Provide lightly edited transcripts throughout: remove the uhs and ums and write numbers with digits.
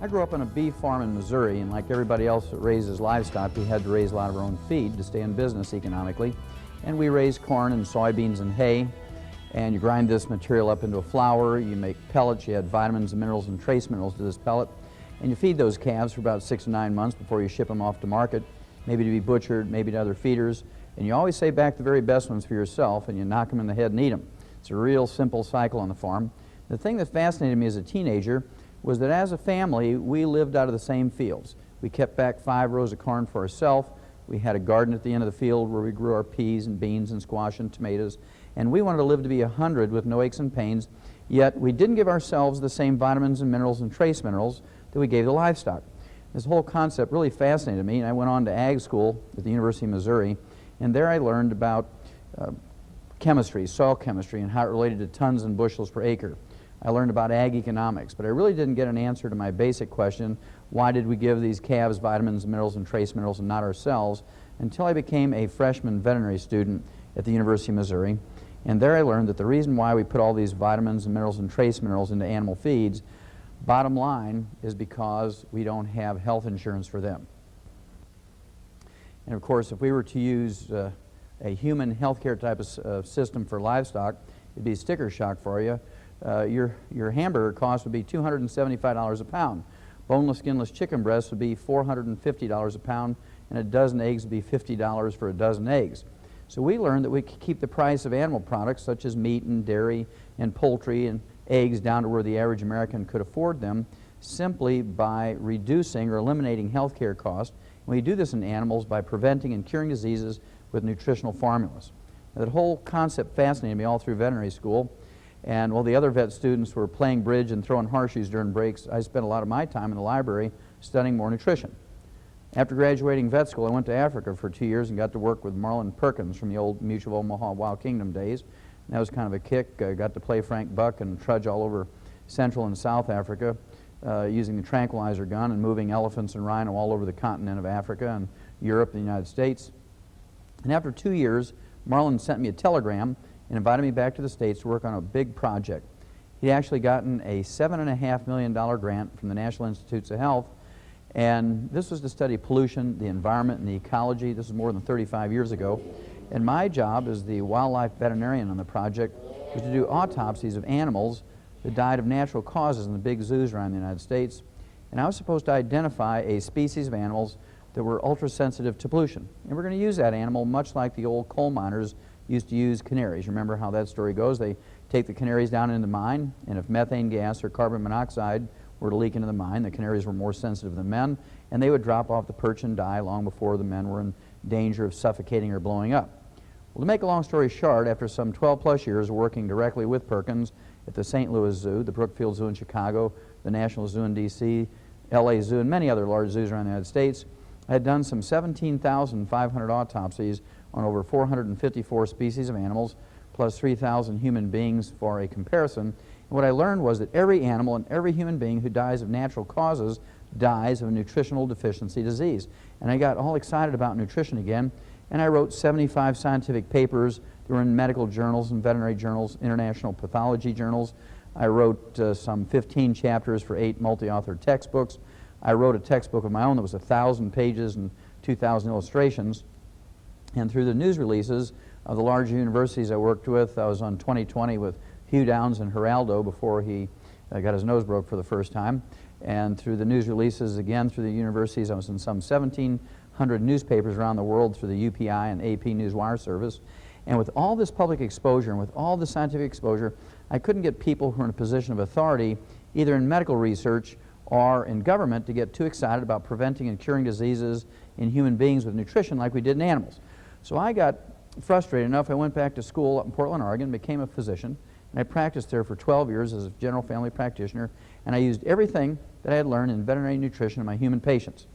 I grew up on a beef farm in Missouri, and like everybody else that raises livestock, we had to raise a lot of our own feed to stay in business economically. And we raised corn and soybeans and hay, and you grind this material up into a flour, you make pellets, you add vitamins and minerals and trace minerals to this pellet, and you feed those calves for about 6 to 9 months before you ship them off to market, maybe to be butchered, maybe to other feeders. And you always save back the very best ones for yourself, and you knock them in the head and eat them. It's a real simple cycle on the farm. The thing that fascinated me as a teenager was that as a family, we lived out of the same fields. We kept back 5 rows of corn for ourselves. We had a garden at the end of the field where we grew our peas and beans and squash and tomatoes. And we wanted to live to be 100 with no aches and pains, yet we didn't give ourselves the same vitamins and minerals and trace minerals that we gave the livestock. This whole concept really fascinated me, and I went on to ag school at the University of Missouri, and there I learned about chemistry, soil chemistry, and how it related to tons and bushels per acre. I learned about ag economics, but I really didn't get an answer to my basic question, why did we give these calves vitamins, minerals, and trace minerals and not ourselves, until I became a freshman veterinary student at the University of Missouri. And there I learned that the reason why we put all these vitamins and minerals and trace minerals into animal feeds, bottom line, is because we don't have health insurance for them. And of course, if we were to use a human healthcare type of system for livestock, it'd be sticker shock for you. Your hamburger cost would be $275 a pound. Boneless, skinless chicken breasts would be $450 a pound, and a dozen eggs would be $50 for a dozen eggs. So we learned that we could keep the price of animal products such as meat and dairy and poultry and eggs down to where the average American could afford them simply by reducing or eliminating health care costs. And we do this in animals by preventing and curing diseases with nutritional formulas. Now, that whole concept fascinated me all through veterinary school. And while the other vet students were playing bridge and throwing horseshoes during breaks, I spent a lot of my time in the library studying more nutrition. After graduating vet school, I went to Africa for 2 years and got to work with Marlon Perkins from the old Mutual Omaha Wild Kingdom days. And that was kind of a kick. I got to play Frank Buck and trudge all over Central and South Africa using the tranquilizer gun and moving elephants and rhino all over the continent of Africa and Europe and the United States. And after 2 years, Marlon sent me a telegram and invited me back to the States to work on a big project. He'd actually gotten a $7.5 million grant from the National Institutes of Health, and this was to study pollution, the environment, and the ecology. This was more than 35 years ago. And my job as the wildlife veterinarian on the project was to do autopsies of animals that died of natural causes in the big zoos around the United States. And I was supposed to identify a species of animals that were ultra-sensitive to pollution. And we're going to use that animal much like the old coal miners used to use canaries. Remember how that story goes? They take the canaries down into the mine, and if methane gas or carbon monoxide were to leak into the mine, the canaries were more sensitive than men, and they would drop off the perch and die long before the men were in danger of suffocating or blowing up. Well, to make a long story short, after some 12-plus years working directly with Perkins at the St. Louis Zoo, the Brookfield Zoo in Chicago, the National Zoo in D.C., L.A. Zoo, and many other large zoos around the United States, I had done some 17,500 autopsies on over 454 species of animals, plus 3,000 human beings for a comparison. And what I learned was that every animal and every human being who dies of natural causes dies of a nutritional deficiency disease. And I got all excited about nutrition again, and I wrote 75 scientific papers that were in medical journals and veterinary journals, international pathology journals. I wrote some 15 chapters for 8 multi-author textbooks. I wrote a textbook of my own that was 1,000 pages and 2,000 illustrations. And through the news releases of the larger universities I worked with, I was on 20/20 with Hugh Downs and Geraldo before he got his nose broke for the first time. And through the news releases, again, through the universities, I was in some 1,700 newspapers around the world through the UPI and AP Newswire service. And with all this public exposure and with all the scientific exposure, I couldn't get people who are in a position of authority, either in medical research or in government, to get too excited about preventing and curing diseases in human beings with nutrition like we did in animals. So I got frustrated enough, I went back to school up in Portland, Oregon, became a physician, and I practiced there for 12 years as a general family practitioner, and I used everything that I had learned in veterinary nutrition in my human patients.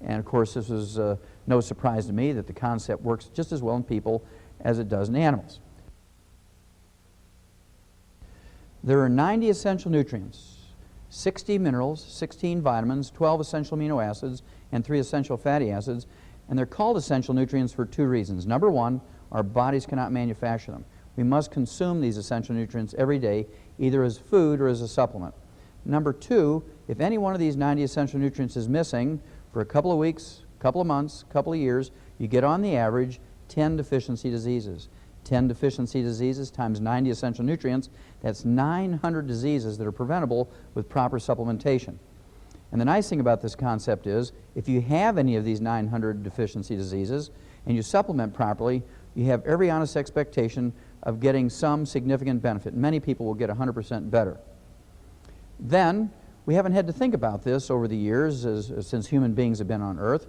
And of course, this was no surprise to me that the concept works just as well in people as it does in animals. There are 90 essential nutrients, 60 minerals, 16 vitamins, 12 essential amino acids, and 3 essential fatty acids. And they're called essential nutrients for 2 reasons. Number one, our bodies cannot manufacture them. We must consume these essential nutrients every day, either as food or as a supplement. Number two, if any one of these 90 essential nutrients is missing for a couple of weeks, couple of months, couple of years, you get on the average 10 deficiency diseases. 10 deficiency diseases times 90 essential nutrients, that's 900 diseases that are preventable with proper supplementation. And the nice thing about this concept is, if you have any of these 900 deficiency diseases and you supplement properly, you have every honest expectation of getting some significant benefit. Many people will get 100% better. Then, we haven't had to think about this over the years since human beings have been on Earth,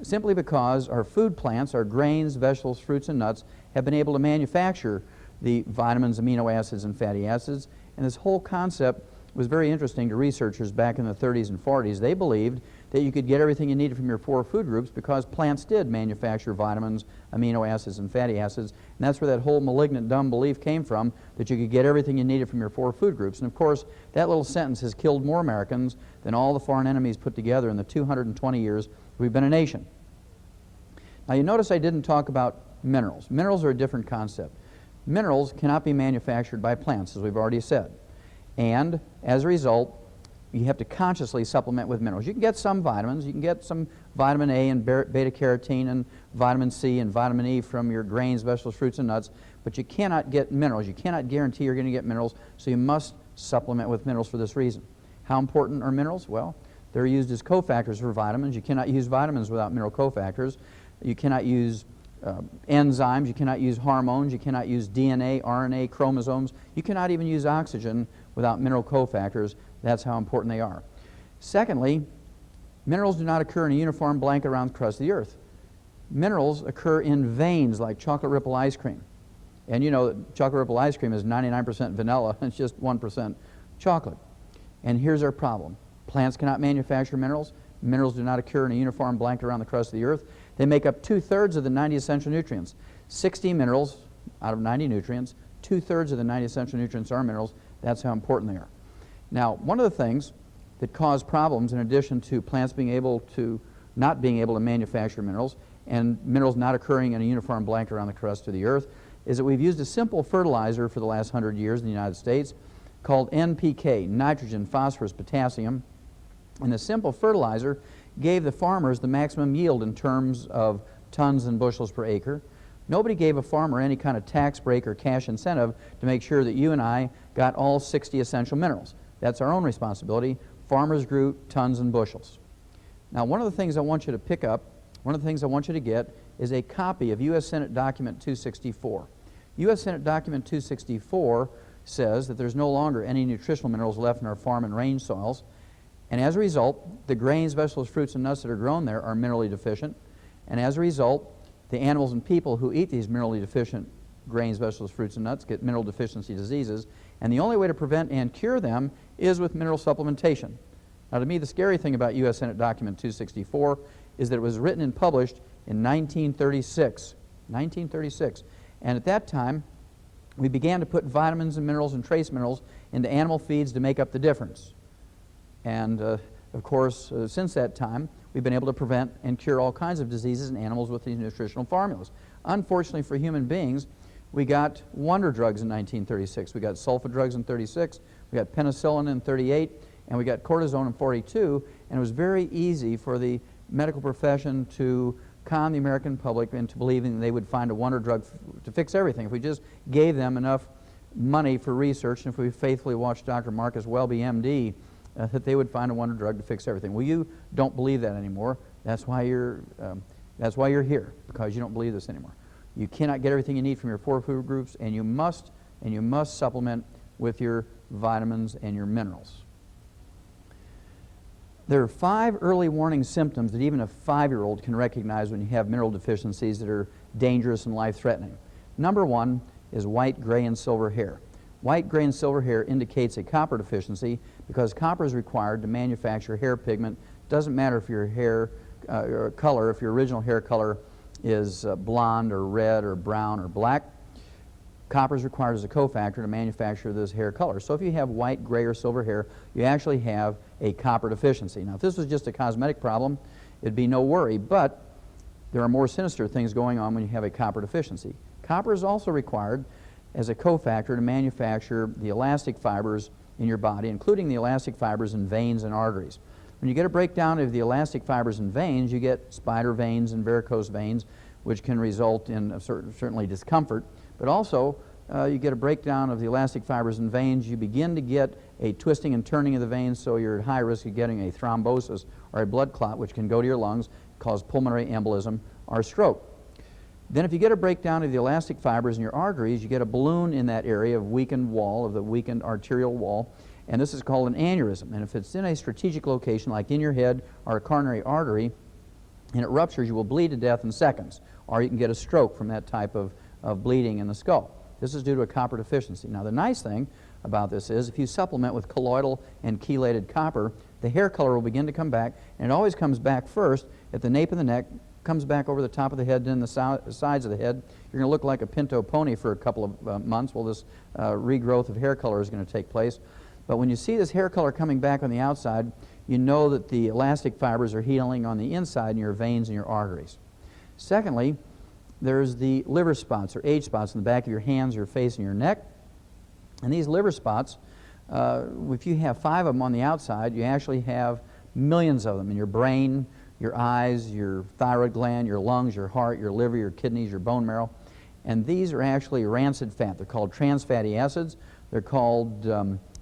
simply because our food plants, our grains, vegetables, fruits, and nuts, have been able to manufacture the vitamins, amino acids, and fatty acids. And this whole concept was very interesting to researchers back in the 30s and 40s. They believed that you could get everything you needed from your 4 food groups because plants did manufacture vitamins, amino acids, and fatty acids. And that's where that whole malignant, dumb belief came from, that you could get everything you needed from your 4 food groups. And of course, that little sentence has killed more Americans than all the foreign enemies put together in the 220 years we've been a nation. Now you notice I didn't talk about minerals. Minerals are a different concept. Minerals cannot be manufactured by plants, as we've already said. And as a result, you have to consciously supplement with minerals. You can get some vitamins. You can get some vitamin A and beta-carotene and vitamin C and vitamin E from your grains, vegetables, fruits, and nuts, but you cannot get minerals. You cannot guarantee you're going to get minerals, so you must supplement with minerals for this reason. How important are minerals? Well, they're used as cofactors for vitamins. You cannot use vitamins without mineral cofactors. You cannot use enzymes. You cannot use hormones. You cannot use DNA, RNA, chromosomes. You cannot even use oxygen without mineral cofactors. That's how important they are. Secondly, minerals do not occur in a uniform blanket around the crust of the earth. Minerals occur in veins like chocolate ripple ice cream. And you know that chocolate ripple ice cream is 99% vanilla, it's just 1% chocolate. And here's our problem. Plants cannot manufacture minerals. Minerals do not occur in a uniform blanket around the crust of the earth. They make up 2/3 of the 90 essential nutrients. 60 minerals out of 90 nutrients, 2/3 of the 90 essential nutrients are minerals. That's how important they are. Now, one of the things that cause problems, in addition to plants not being able to manufacture minerals and minerals not occurring in a uniform blanket around the crust of the earth, is that we've used a simple fertilizer for the last 100 years in the United States called NPK, nitrogen, phosphorus, potassium. And the simple fertilizer gave the farmers the maximum yield in terms of tons and bushels per acre. Nobody gave a farmer any kind of tax break or cash incentive to make sure that you and I got all 60 essential minerals. That's our own responsibility. Farmers grew tons and bushels. Now, one of the things I want you to pick up, one of the things I want you to get is a copy of U.S. Senate Document 264. U.S. Senate Document 264 says that there's no longer any nutritional minerals left in our farm and range soils. And as a result, the grains, vegetables, fruits, and nuts that are grown there are minerally deficient. And as a result, the animals and people who eat these minerally deficient grains, vegetables, fruits, and nuts get mineral deficiency diseases. And the only way to prevent and cure them is with mineral supplementation. Now, to me, the scary thing about U.S. Senate Document 264 is that it was written and published in 1936. 1936. And at that time, we began to put vitamins and minerals and trace minerals into animal feeds to make up the difference. And of course, since that time, we've been able to prevent and cure all kinds of diseases in animals with these nutritional formulas. Unfortunately for human beings, we got wonder drugs in 1936. We got sulfa drugs in 36, we got penicillin in 38, and we got cortisone in 42, and it was very easy for the medical profession to con the American public into believing they would find a wonder drug to fix everything. If we just gave them enough money for research, and if we faithfully watched Dr. Marcus Welby, MD, that they would find a wonder drug to fix everything. Well, you don't believe that anymore. That's why you're here, because you don't believe this anymore. You cannot get everything you need from your 4 food groups, and you must supplement with your vitamins and your minerals. There are 5 early warning symptoms that even a 5-year-old can recognize when you have mineral deficiencies that are dangerous and life-threatening. Number 1 is white, gray, and silver hair. White, gray, and silver hair indicates a copper deficiency because copper is required to manufacture hair pigment. Doesn't matter if your hair color, if your original hair color is blonde or red or brown or black. Copper is required as a cofactor to manufacture this hair color. So if you have white, gray, or silver hair, you actually have a copper deficiency. Now, if this was just a cosmetic problem, it'd be no worry, but there are more sinister things going on when you have a copper deficiency. Copper is also required as a cofactor to manufacture the elastic fibers in your body, including the elastic fibers in veins and arteries. When you get a breakdown of the elastic fibers in veins, you get spider veins and varicose veins, which can result in certainly discomfort, but also you get a breakdown of the elastic fibers in veins, you begin to get a twisting and turning of the veins, so you're at high risk of getting a thrombosis or a blood clot, which can go to your lungs, cause pulmonary embolism or stroke. Then if you get a breakdown of the elastic fibers in your arteries, you get a balloon in that area of weakened wall, of the weakened arterial wall, and this is called an aneurysm. And if it's in a strategic location, like in your head or a coronary artery, and it ruptures, you will bleed to death in seconds, or you can get a stroke from that type of bleeding in the skull. This is due to a copper deficiency. Now, the nice thing about this is if you supplement with colloidal and chelated copper, the hair color will begin to come back, and it always comes back first at the nape of the neck, comes back over the top of the head, then the sides of the head. You're going to look like a pinto pony for a couple of months while this regrowth of hair color is going to take place. But when you see this hair color coming back on the outside, you know that the elastic fibers are healing on the inside in your veins and your arteries. Secondly, there's the liver spots or age spots in the back of your hands, your face, and your neck. And these liver spots, if you have 5 of them on the outside, you actually have millions of them in your brain, your eyes, your thyroid gland, your lungs, your heart, your liver, your kidneys, your bone marrow. And these are actually rancid fat. They're called trans fatty acids. They're called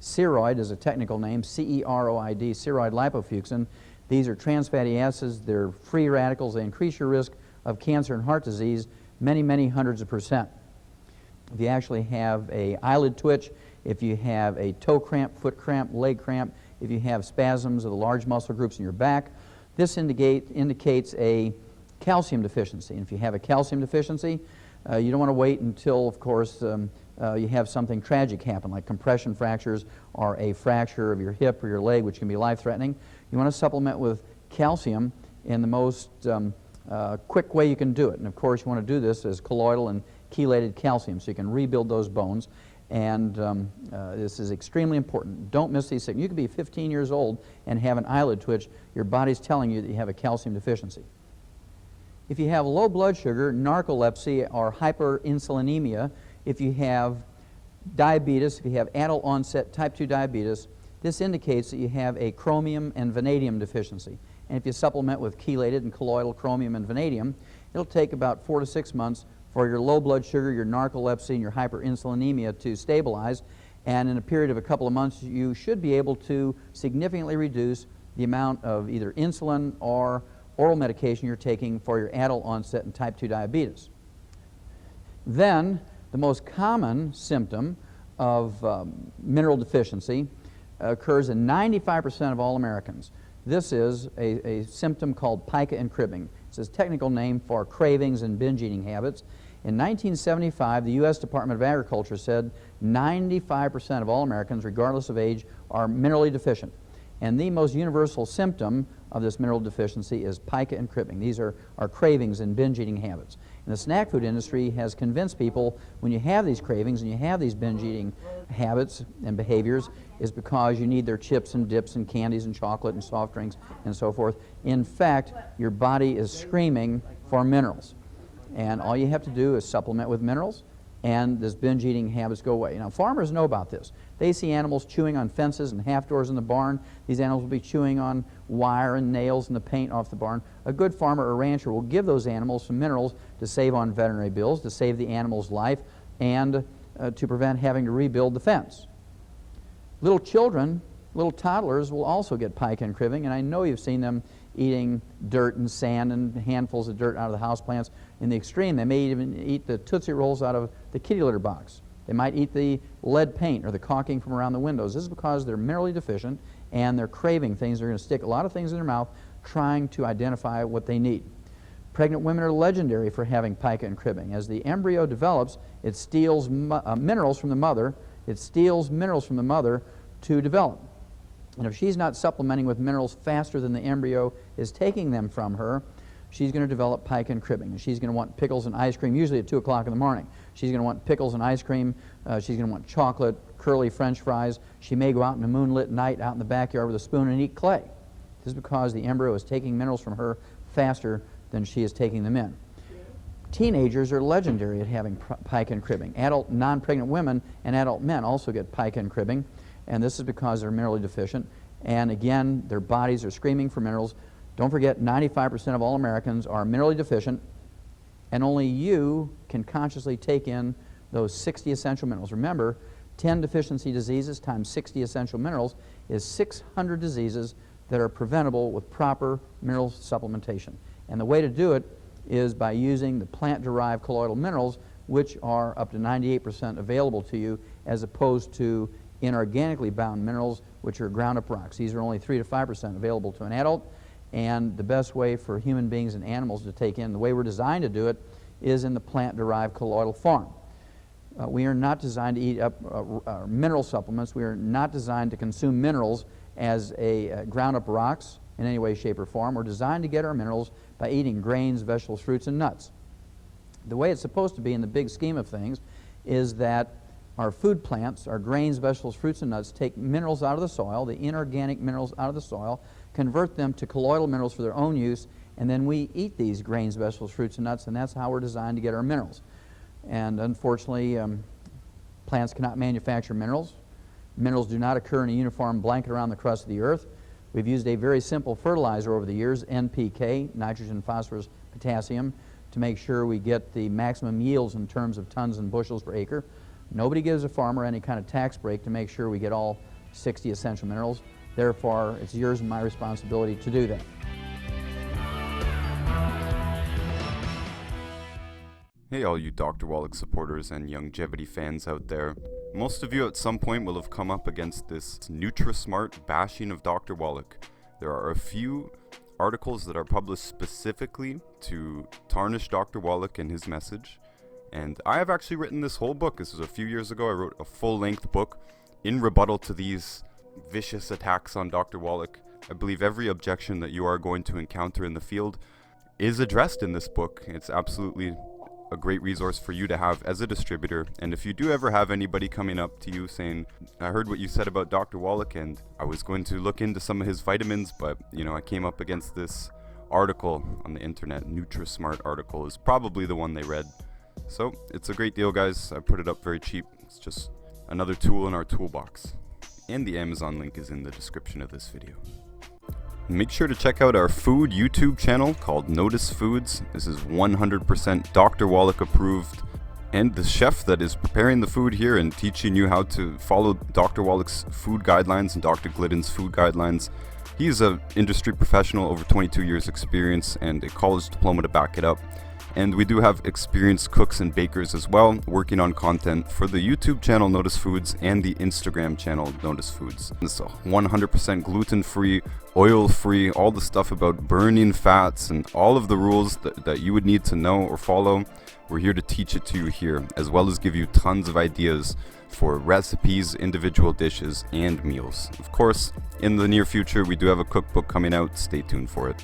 ceroid is a technical name, C-E-R-O-I-D, ceroid lipofusin. These are trans fatty acids. They're free radicals. They increase your risk of cancer and heart disease many, many hundreds of %. If you actually have a eyelid twitch, if you have a toe cramp, foot cramp, leg cramp, if you have spasms of the large muscle groups in your back, this indicates a calcium deficiency. And if you have a calcium deficiency, you don't want to wait until, of course, you have something tragic happen, like compression fractures or a fracture of your hip or your leg, which can be life-threatening. You want to supplement with calcium in the most quick way you can do it. And of course, you want to do this as colloidal and chelated calcium, so you can rebuild those bones. And this is extremely important. Don't miss these things. You could be 15 years old and have an eyelid twitch. Your body's telling you that you have a calcium deficiency. If you have low blood sugar, narcolepsy, or hyperinsulinemia, if you have diabetes, if you have adult onset type 2 diabetes, this indicates that you have a chromium and vanadium deficiency. And if you supplement with chelated and colloidal chromium and vanadium, it'll take about 4 to 6 months for your low blood sugar, your narcolepsy, and your hyperinsulinemia to stabilize. And in a period of a couple of months, you should be able to significantly reduce the amount of either insulin or oral medication you're taking for your adult onset and type 2 diabetes. Then, the most common symptom of mineral deficiency occurs in 95% of all Americans. This is a symptom called pica and cribbing. It's a technical name for cravings and binge eating habits. In 1975, the U.S. Department of Agriculture said 95% of all Americans, regardless of age, are minerally deficient. And the most universal symptom of this mineral deficiency is pica and cribbing. These are cravings and binge eating habits. And the snack food industry has convinced people when you have these cravings and you have these binge eating habits and behaviors is because you need their chips and dips and candies and chocolate and soft drinks and so forth. In fact, your body is screaming for minerals. And all you have to do is supplement with minerals, and this binge eating habits go away. Now, farmers know about this. They see animals chewing on fences and half doors in the barn. These animals will be chewing on wire and nails and the paint off the barn. A good farmer or rancher will give those animals some minerals to save on veterinary bills, to save the animal's life, and to prevent having to rebuild the fence. Little children, little toddlers will also get pica and cribbing, and I know you've seen them eating dirt and sand and handfuls of dirt out of the houseplants. In the extreme, they may even eat the Tootsie Rolls out of the kitty litter box. They might eat the lead paint or the caulking from around the windows. This is because they're minerally deficient and they're craving things. They're going to stick a lot of things in their mouth trying to identify what they need. Pregnant women are legendary for having pica and cribbing. As the embryo develops, it steals minerals from the mother. It steals minerals from the mother to develop. And if she's not supplementing with minerals faster than the embryo is taking them from her, she's going to develop pica and cribbing. And she's going to want pickles and ice cream, usually at 2 o'clock in the morning. She's going to want pickles and ice cream. She's going to want chocolate, curly French fries. She may go out in a moonlit night out in the backyard with a spoon and eat clay. This is because the embryo is taking minerals from her faster than she is taking them in. Teenagers are legendary at having pica and cribbing. Adult non-pregnant women and adult men also get pica and cribbing. and this is because they're minerally deficient. And again, their bodies are screaming for minerals. Don't forget, 95% of all Americans are minerally deficient, and only you can consciously take in those 60 essential minerals. Remember, 10 deficiency diseases times 60 essential minerals is 600 diseases that are preventable with proper mineral supplementation. And the way to do it is by using the plant-derived colloidal minerals, which are up to 98% available to you, as opposed to inorganically bound minerals, which are ground-up rocks. These are only 3 to 5% available to an adult, and the best way for human beings and animals to take in, the way we're designed to do it, is in the plant-derived colloidal form. We are not designed to eat up mineral supplements. We are not designed to consume minerals as ground-up rocks in any way, shape, or form. We're designed to get our minerals by eating grains, vegetables, fruits, and nuts. The way it's supposed to be in the big scheme of things is that our food plants, our grains, vegetables, fruits, and nuts, take minerals out of the soil, the inorganic minerals out of the soil, convert them to colloidal minerals for their own use, and then we eat these grains, vegetables, fruits, and nuts, and that's how we're designed to get our minerals. And unfortunately, plants cannot manufacture minerals. Minerals do not occur in a uniform blanket around the crust of the earth. We've used a very simple fertilizer over the years, NPK, nitrogen, phosphorus, potassium, to make sure we get the maximum yields in terms of tons and bushels per acre. Nobody gives a farmer any kind of tax break to make sure we get all 60 essential minerals. Therefore, it's yours and my responsibility to do that. Hey all you Dr. Wallach supporters and longevity fans out there. Most of you at some point will have come up against this NutriSmart bashing of Dr. Wallach. There are a few articles that are published specifically to tarnish Dr. Wallach and his message. And I have actually written this whole book. This was a few years ago. I wrote a full-length book in rebuttal to these vicious attacks on Dr. Wallach. I believe every objection that you are going to encounter in the field is addressed in this book. It's absolutely a great resource for you to have as a distributor. And if you do ever have anybody coming up to you saying, I heard what you said about Dr. Wallach and I was going to look into some of his vitamins, but I came up against this article on the internet, NutriSmart article is probably the one they read. So it's a great deal, guys. I put it up very cheap. It's just another tool in our toolbox. And the Amazon link is in the description of this video. Make sure to check out our food YouTube channel called Notus Foods. This is 100% Dr. Wallach approved. And the chef that is preparing the food here and teaching you how to follow Dr. Wallach's food guidelines and Dr. Glidden's food guidelines. He's an industry professional, over 22 years experience and a college diploma to back it up. And we do have experienced cooks and bakers as well, working on content for the YouTube channel Notus Foods and the Instagram channel Notus Foods. It's 100% gluten-free, oil-free, all the stuff about burning fats and all of the rules that you would need to know or follow. We're here to teach it to you here, as well as give you tons of ideas for recipes, individual dishes, and meals. Of course, in the near future, we do have a cookbook coming out. Stay tuned for it.